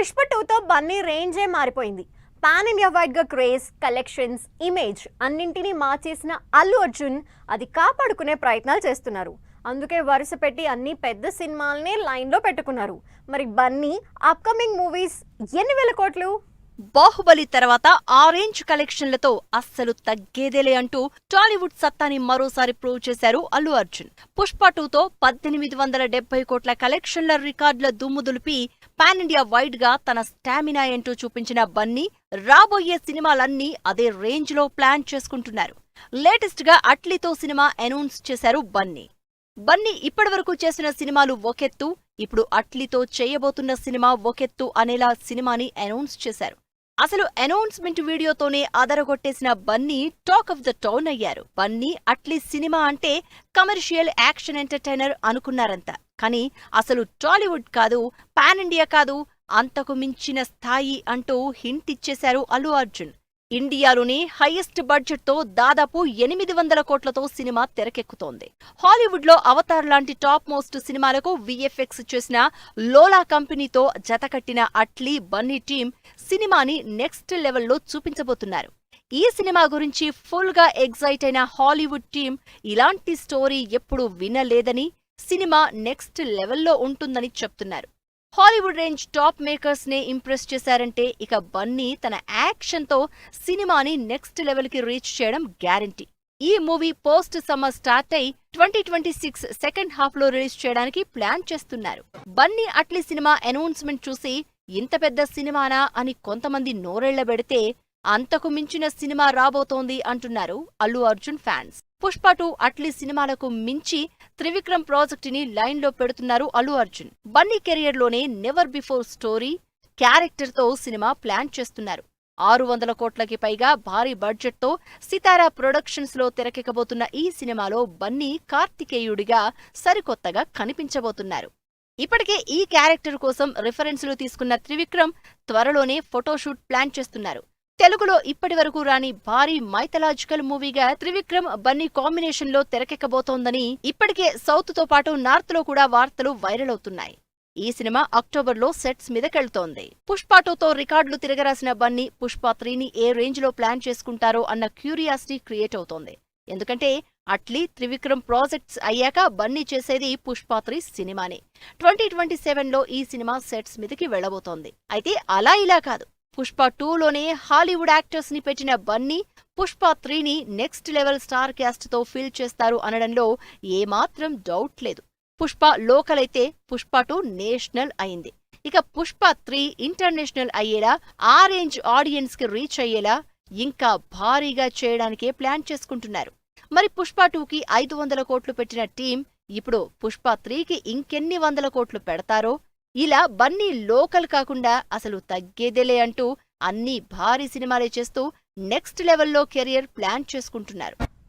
పుష్ప 2తో బన్నీ రేంజే మారిపోయింది. Pan India wide గా క్రేజ్, కలెక్షన్స్, ఇమేజ్ అన్నింటినీ మార్చేసిన అల్లు అర్జున్ అది కాపాడుకునే ప్రయత్నాలు చేస్తున్నారు. అందుకే వరుస పెట్టి అన్ని పెద్ద సినిమాలనే లైన్లో పెట్టుకున్నారు. మరి బన్నీ అప్కమింగ్ మూవీస్ ఎన్ని వేల కోట్లు? బాహుబలి తర్వాత ఆరెంజ్ కలెక్షన్లతో అస్సలు తగ్గేదేలే అంటూ టాలీవుడ్ సత్తాని మరోసారి ప్రూవ్ చేశారు అల్లు అర్జున్. పుష్ప 2తో 1870 కోట్ల కలెక్షన్ల రికార్డుల దుమ్ము దులిపి పాన్ ఇండియా వైడ్ గా తన స్టామినా ఏంటో చూపించిన బన్నీ రాబోయే సినిమాలన్నీ అదే రేంజ్ లో ప్లాన్ చేసుకుంటున్నారు. లేటెస్ట్ గా అట్లీతో సినిమా అనౌన్స్ చేశారు బన్నీ. ఇప్పటివరకు చేసిన సినిమాలు ఒకెత్తు, ఇప్పుడు అట్లీతో చేయబోతున్న సినిమా ఒకెత్తు అనేలా సినిమాని అనౌన్స్ చేశారు. అసలు అనౌన్స్మెంట్ వీడియోతోనే అదరగొట్టేసిన Bunny talk of the town అయ్యారు. బన్నీ అట్లీ సినిమా అంటే కమర్షియల్ యాక్షన్ ఎంటర్టైనర్ అనుకున్నారంతా. కానీ అసలు టాలీవుడ్ కాదు, పాన్ ఇండియా కాదు, అంతకు మించిన స్థాయి అంటూ హింట్ ఇచ్చేశారు అల్లు అర్జున్. ఇండియాలోని హైయెస్ట్ బడ్జెట్ తో దాదాపు 800 కోట్లతో సినిమా తెరకెక్కుతోంది. హాలీవుడ్ లో అవతార్ లాంటి టాప్ మోస్ట్ సినిమాలకు విఎఫ్ఎక్స్ చేసిన లోలా కంపెనీతో జతకట్టిన అట్లీ, బన్నీ టీం సినిమాని నెక్స్ట్ లెవెల్లో చూపించబోతున్నారు. ఈ సినిమా గురించి ఫుల్ గా ఎగ్జైట్ అయిన హాలీవుడ్ టీం ఇలాంటి స్టోరీ ఎప్పుడూ వినలేదని, సినిమా నెక్స్ట్ లెవెల్లో ఉంటుందని చెప్తున్నారు. హాలీవుడ్ రేంజ్ టాప్ మేకర్స్ నే ఇంప్రెస్ చేశారంటే ఇక బన్నీ తన యాక్షన్ తో సినిమాని నెక్స్ట్ లెవెల్ కి రీచ్ చేయడం గ్యారంటీ. ఈ మూవీ పోస్ట్ సమ్మర్ స్టార్ట్ అయి 2026 సెకండ్ హాఫ్ లో రిలీజ్ చేయడానికి ప్లాన్ చేస్తున్నారు. బన్నీ అట్లీ సినిమా అనౌన్స్మెంట్ చూసి ఇంత పెద్ద సినిమానా అని కొంతమంది నోరెళ్లబెడితే అంతకు మించిన సినిమా రాబోతోంది అంటున్నారు అల్లు అర్జున్ ఫ్యాన్స్. పుష్ప 2 అట్లీ సినిమాలకు మించి త్రివిక్రమ్ ప్రాజెక్ట్ ని లైన్ లో పెడుతున్నారు అల్లు అర్జున్. బన్నీ కెరియర్ లోనే నెవర్ బిఫోర్ స్టోరీ, క్యారెక్టర్ తో సినిమా ప్లాన్ చేస్తున్నారు. 600 కోట్లకి పైగా భారీ బడ్జెట్ తో సితారా ప్రొడక్షన్స్ లో తెరకెక్కబోతున్న ఈ సినిమాలో బన్నీ కార్తికేయుడిగా సరికొత్తగా కనిపించబోతున్నారు. ఇప్పటికే ఈ క్యారెక్టర్ కోసం రిఫరెన్స్లు తీసుకున్న త్రివిక్రమ్ త్వరలోనే ఫోటోషూట్ ప్లాన్ చేస్తున్నారు. తెలుగులో ఇప్పటివరకు రాని భారీ మైథలాజికల్ మూవీగా త్రివిక్రమ్, బన్నీ కాంబినేషన్ లో తెరకెక్కబోతోందని ఇప్పటికే సౌత్ తో పాటు నార్త్ లో కూడా వార్తలు వైరల్ అవుతున్నాయి. ఈ సినిమా అక్టోబర్లో సెట్స్ మీదకెళ్తోంది. పుష్ప 2తో రికార్డులు తిరగరాసిన బన్నీ పుష్ప 3ని ఏ రేంజ్ లో ప్లాన్ చేసుకుంటారో అన్న క్యూరియాసిటీ క్రియేట్ అవుతోంది. ఎందుకంటే అట్లీ, త్రివిక్రమ్ ప్రాజెక్ట్స్ అయ్యాక బన్నీ చేసేది పుష్ప 3 సినిమానే. 2027లో ఈ సినిమా సెట్స్ మీదకి వెళ్లబోతోంది. అయితే అలా ఇలా కాదు, పుష్ప 2లోనే హాలీవుడ్ యాక్టర్స్ ని పెట్టిన బన్నీ పుష్ప 3ని నెక్స్ట్ లెవెల్ స్టార్ క్యాస్ట్ తో ఫిల్ చేస్తారు అనడంలో ఏమాత్రం డౌట్ లేదు. పుష్ప లోకల్ అయితే పుష్ప 2 నేషనల్ అయింది. ఇక పుష్ప 3 ఇంటర్నేషనల్ అయ్యేలా, ఆ రేంజ్ ఆడియన్స్ కి రీచ్ అయ్యేలా ఇంకా భారీగా చేయడానికే ప్లాన్ చేసుకుంటున్నారు. మరి పుష్ప 2కి 500 కోట్లు పెట్టిన టీం ఇప్పుడు పుష్ప 3కి ఇంకెన్ని 100 కోట్లు పెడతారో. ఇలా బన్నీ లోకల్ కాకుండా అసలు తగ్గేదేలే అంటూ అన్ని భారీ సినిమాలే చేస్తూ నెక్స్ట్ లెవెల్లో కెరియర్ ప్లాన్ చేసుకుంటున్నారు.